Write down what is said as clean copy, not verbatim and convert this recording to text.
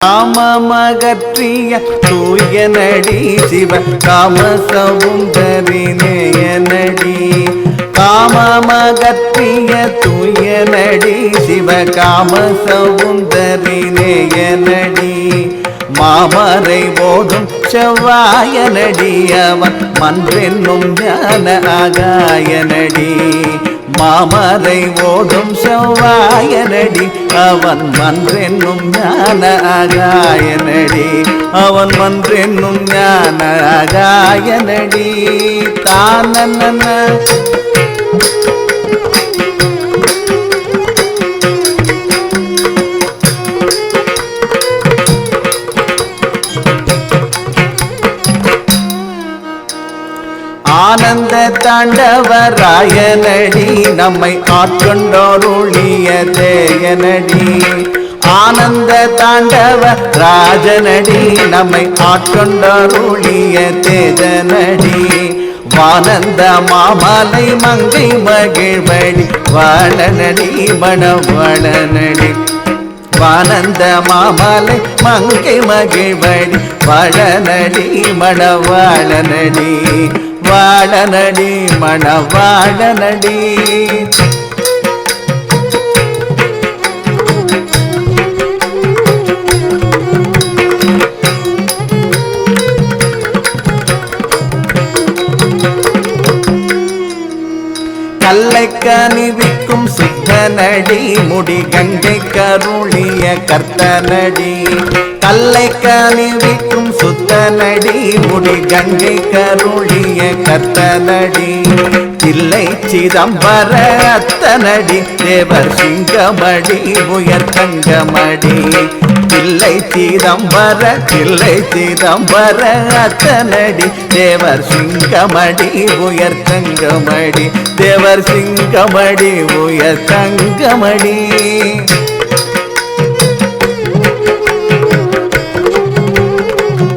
காமமகற்றிய தூயனடி சிவ காமசவுந்தரி நேயனடி. காமமகற்றிய தூயனடி சிவ காமசவுந்தரி நேயனடி. மாமரை ஓடும் செவ்வாயனடி அவன் மன்றென்னும் ஞான ஆகாயனடி. மாமரை ஓடும் செவ்வாயனடி அவன் மன்றென்னும் ஞான ஆகாயனடி. அவன் மன்றென்னும் ஞான ஆகாயனடி. தானன ஆனந்த தாண்டவராயனடி நம்மை ஆட்கொண்டோருளிய தேயனடி. ஆனந்த தாண்டவ ராஜனடி நம்மை ஆட்கொண்டோருளிய தேஜனடி. வானந்த மாமலை மங்கை மகிழ்வடி வாழனடி மணவாளனடி. வானந்த மாமலை மங்கை மகிழ்வடி வாழனடி மணவாளனடி. வாழனடி மணவாழனடி. கல்லை கனிவிக்கும் சுத்தனடி முடி கங்கை கருளிய கர்த்தனடி. கல்லை கனிவிக்கும் சுத்தனடி முடி கங்கை கருளிய கர்த்தனடி. தில்லை சிதம்பர அத்தனடி தேவர் சிங்கமடி உயர் தங்கமடி. தில்லை சிதம்பர அத்தனடி தேவர் சிங்கமடி உயர் தங்கமடி. தேவர் சிங்கமடி உயர் தங்கமடி.